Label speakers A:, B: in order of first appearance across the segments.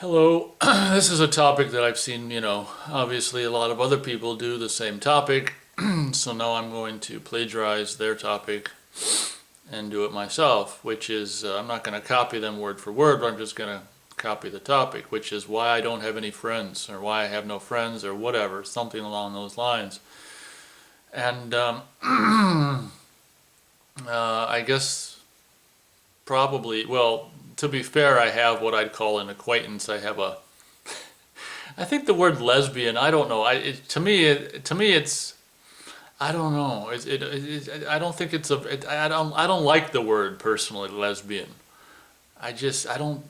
A: Hello. This is a topic that I've seen, obviously a lot of other people do the same topic. So now I'm going to plagiarize their topic and do it myself, which is, I'm not going to copy them word for word, but I'm just going to copy the topic, which is why I don't have any friends, or why I have no friends, or whatever, something along those lines. And I guess probably, well, to be fair, I have what I'd call an acquaintance. I think the word lesbian, I don't know. To me, it's, I don't know. I don't think it's I don't like the word personally, lesbian. I don't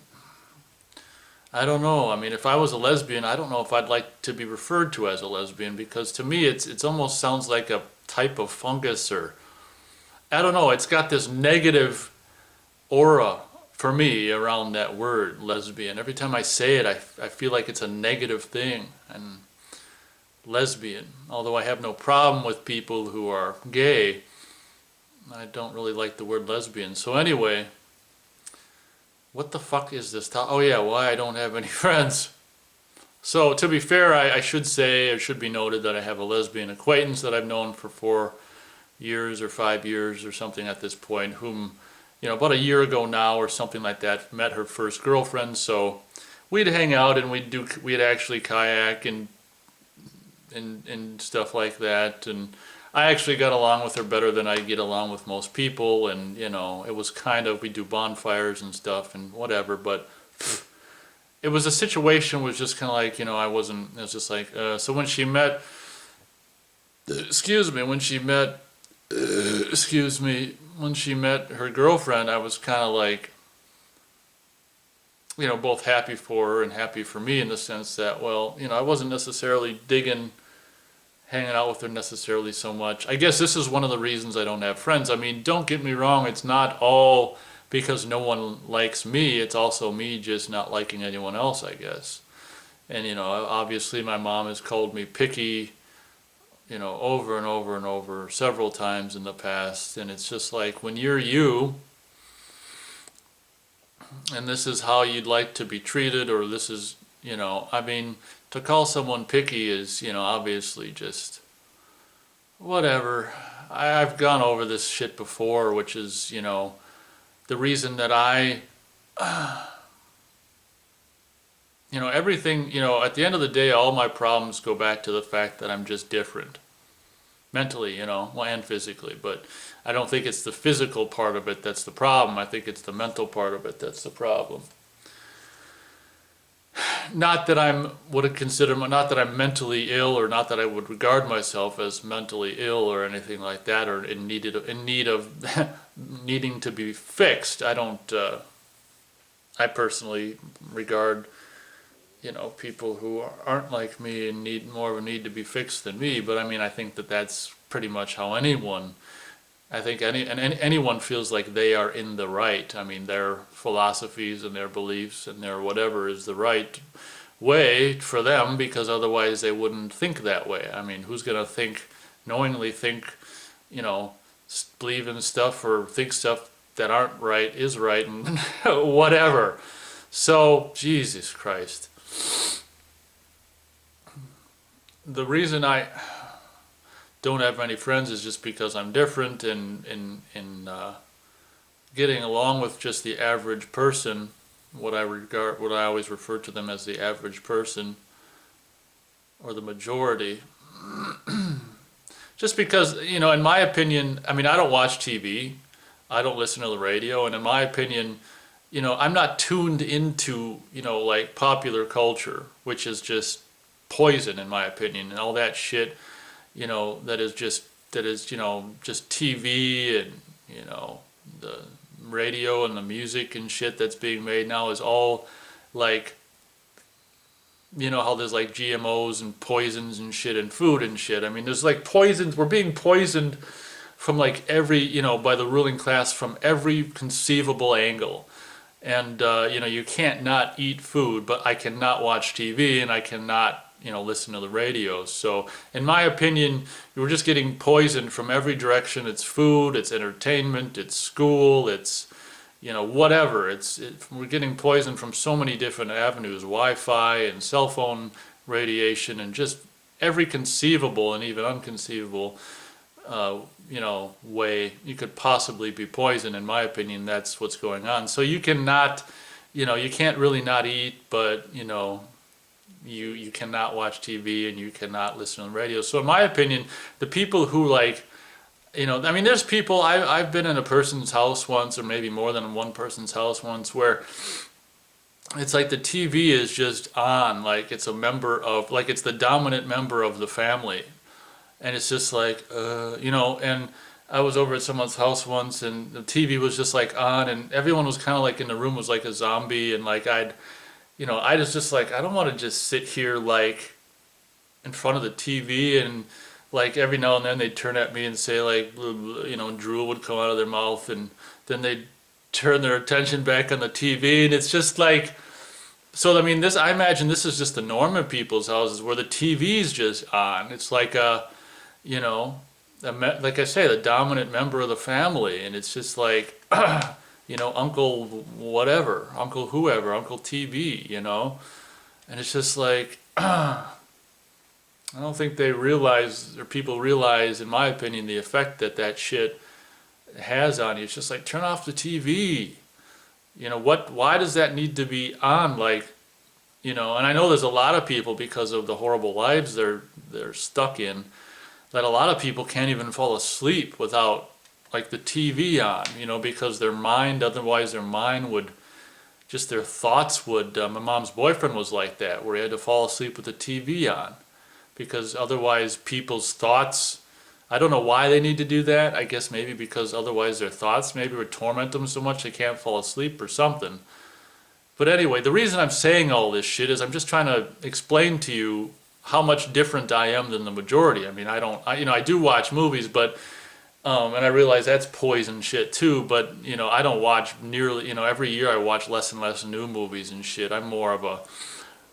A: know. I mean, if I was a lesbian, I don't know if I'd like to be referred to as a lesbian because to me, it's almost sounds like a type of fungus or, I don't know. It's got this negative aura for me around that word lesbian. Every time I say it, I feel like it's a negative thing. And lesbian, although I have no problem with people who are gay, I don't really like the word lesbian. So anyway, what the fuck is this? Oh yeah, why I don't have any friends. So to be fair, I should say, it should be noted that I have a lesbian acquaintance that I've known for 4 years or 5 years or something at this point, whom, about a year ago now or something like that, met her first girlfriend. So we'd hang out and we'd actually kayak and stuff like that. And I actually got along with her better than I get along with most people. And it was kind of, we do bonfires and stuff and whatever. But it was a situation was just kind of like, I wasn't. It was just like so when she met, excuse me, when she met when she met her girlfriend, I was kind of like, both happy for her and happy for me in the sense that, well, I wasn't necessarily digging hanging out with her necessarily so much. I guess this is one of the reasons I don't have friends. I mean, don't get me wrong, it's not all because no one likes me, it's also me just not liking anyone else, I guess. And, obviously my mom has called me picky, over and over and over several times in the past. And it's just like when you're you, and this is how you'd like to be treated, or this is, I mean, to call someone picky is, obviously just whatever. I've gone over this shit before, which is, the reason that everything, at the end of the day, all my problems go back to the fact that I'm just different. Mentally, well, and physically, but I don't think it's the physical part of it that's the problem. I think it's the mental part of it that's the problem. Not that not that I'm mentally ill, or not that I would regard myself as mentally ill or anything like that, or in need of needing to be fixed. I don't. I personally regard, people who aren't like me and need more of a need to be fixed than me. But I mean, I think that that's pretty much how anyone feels like they are in the right. I mean, their philosophies and their beliefs and their whatever is the right way for them, because otherwise they wouldn't think that way. I mean, who's gonna knowingly think, believe in stuff or think stuff that aren't right is right and whatever. So, Jesus Christ. The reason I don't have many friends is just because I'm different in getting along with just the average person, what I always refer to them as the average person, or the majority. Just because, in my opinion, I mean, I don't watch TV, I don't listen to the radio, and in my opinion, I'm not tuned into, like popular culture, which is just poison in my opinion, and all that shit, that is just TV and, the radio and the music and shit that's being made now is all like, how there's like GMOs and poisons and shit and food and shit. I mean, there's like poisons, we're being poisoned from like every, by the ruling class from every conceivable angle. And, you can't not eat food, but I cannot watch TV and I cannot, listen to the radio. So, in my opinion, we're just getting poisoned from every direction. It's food, it's entertainment, it's school, it's, whatever. We're getting poisoned from so many different avenues, Wi-Fi and cell phone radiation and just every conceivable and even unconceivable, way you could possibly be poisoned. In my opinion, that's what's going on. So you cannot, you can't really not eat, but, you cannot watch TV and you cannot listen to the radio. So in my opinion, the people who there's people, I've been in a person's house once, or maybe more than one person's house once, where it's like the TV is just on, like it's it's the dominant member of the family. And it's just like, and I was over at someone's house once and the TV was just like on and everyone was kind of like in the room was like a zombie. And like I was just like, I don't want to just sit here like in front of the TV and like every now and then they'd turn at me and say like, drool would come out of their mouth and then they'd turn their attention back on the TV and it's just like, so I mean I imagine this is just the norm in people's houses where the TV's just on. It's like like I say, the dominant member of the family and it's just like, Uncle whatever, Uncle whoever, Uncle TV, and it's just like, I don't think they realize, or people realize, in my opinion, the effect that shit has on you. It's just like, turn off the TV. Why does that need to be on? Like, and I know there's a lot of people, because of the horrible lives they're stuck in, that a lot of people can't even fall asleep without, like, the TV on, because otherwise their mind would, just their thoughts would, my mom's boyfriend was like that, where he had to fall asleep with the TV on. Because otherwise people's thoughts, I don't know why they need to do that. I guess maybe because otherwise their thoughts maybe would torment them so much they can't fall asleep or something. But anyway, the reason I'm saying all this shit is I'm just trying to explain to you how much different I am than the majority. I mean, I do watch movies, but and I realize that's poison shit too, but I don't watch nearly, every year I watch less and less new movies and shit. I'm more of a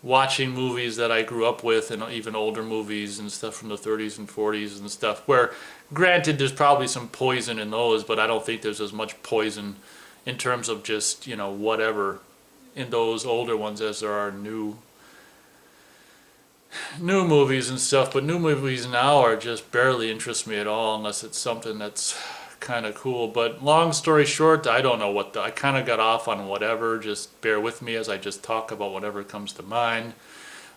A: watching movies that I grew up with and even older movies and stuff from the 30s and 40s and stuff, where granted there's probably some poison in those, but I don't think there's as much poison in terms of just, whatever in those older ones as there are new movies and stuff. But new movies now are just barely interest me at all unless it's something that's kind of cool. But long story short, I don't know I kind of got off on whatever. Just bear with me as I just talk about whatever comes to mind.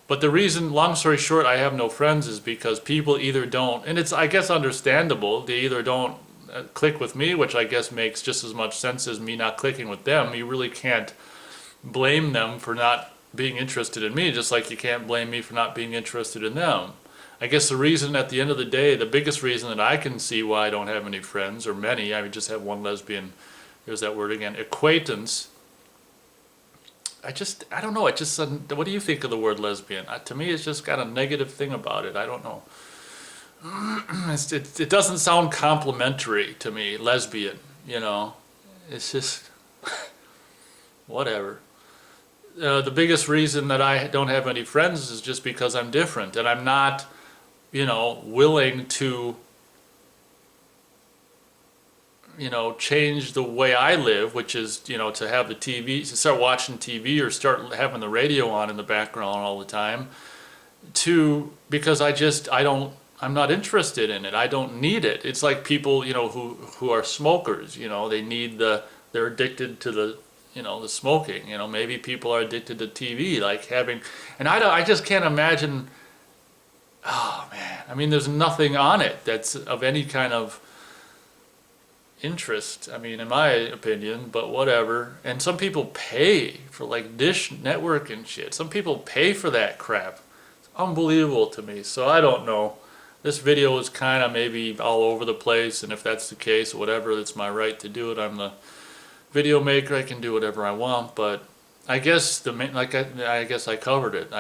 A: But the reason, long story short, I have no friends is because people either don't, and it's, I guess, understandable, they either don't click with me, which I guess makes just as much sense as me not clicking with them. You really can't blame them for not being interested in me, just like you can't blame me for not being interested in them. I guess the reason at the end of the day, the biggest reason that I can see why I don't have any friends, or many, I just have one lesbian, there's that word again, acquaintance. I don't know, what do you think of the word lesbian? To me, it's just got a negative thing about it. I don't know. It doesn't sound complimentary to me, lesbian, It's just, whatever. The biggest reason that I don't have any friends is just because I'm different, and I'm not, willing to, change the way I live, which is, to have the TV, to start watching TV or start having the radio on in the background all the time, because I'm not interested in it. I don't need it. It's like people, who are smokers, they're addicted to the smoking, maybe people are addicted to TV, and I just can't imagine. Oh man, I mean, there's nothing on it that's of any kind of interest, I mean, in my opinion, but whatever. And some people pay for like Dish Network and shit. Some people pay for that crap. It's unbelievable to me. So I don't know. This video is kind of maybe all over the place, and if that's the case, whatever, it's my right to do it. I'm the video maker, I can do whatever I want, but I guess I guess I covered it.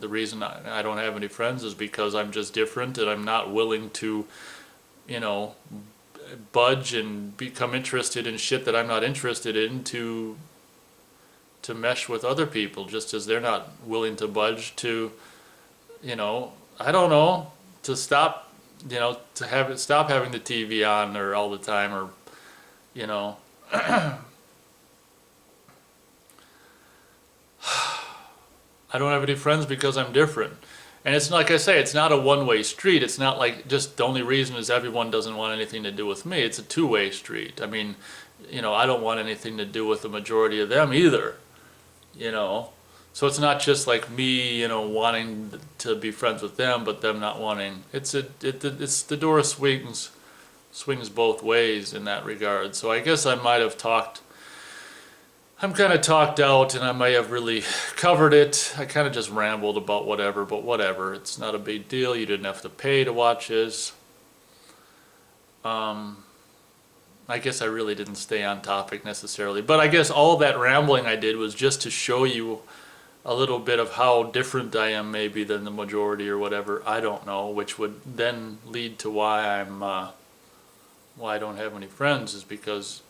A: The reason I don't have any friends is because I'm just different, and I'm not willing to, budge and become interested in shit that I'm not interested in to mesh with other people, just as they're not willing to budge to, I don't know, to stop, stop having the TV on or all the time, or, I don't have any friends because I'm different. And it's like I say, it's not a one-way street. It's not like just the only reason is everyone doesn't want anything to do with me. It's a two-way street. I mean, I don't want anything to do with the majority of them either, you know. So it's not just like me, wanting to be friends with them, but them not wanting. It's the door swings both ways in that regard. So I guess I'm kind of talked out, and I may have really covered it. I kind of just rambled about whatever, but whatever. It's not a big deal. You didn't have to pay to watch this. I guess I really didn't stay on topic necessarily, but I guess all that rambling I did was just to show you a little bit of how different I am maybe than the majority or whatever. I don't know, which would then lead to why why I don't have any friends, is because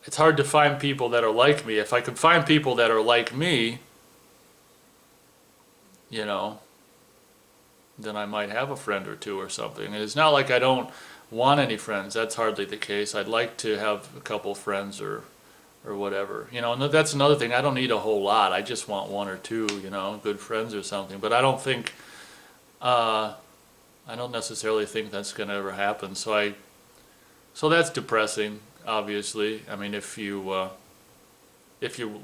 A: it's hard to find people that are like me. If I could find people that are like me, then I might have a friend or two or something. And it's not like I don't want any friends. That's hardly the case. I'd like to have a couple friends or whatever. And that's another thing. I don't need a whole lot. I just want one or two, good friends or something. But I don't necessarily think that's going to ever happen. So that's depressing, obviously. I mean, if you,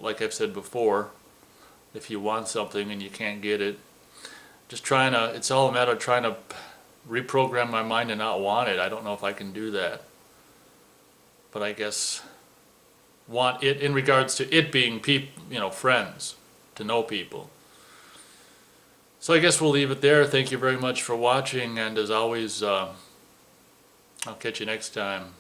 A: like I've said before, if you want something and you can't get it, it's all a matter of trying to reprogram my mind to not want it. I don't know if I can do that. But I guess want it in regards to it being friends, to know people. So I guess we'll leave it there. Thank you very much for watching, and as always, I'll catch you next time.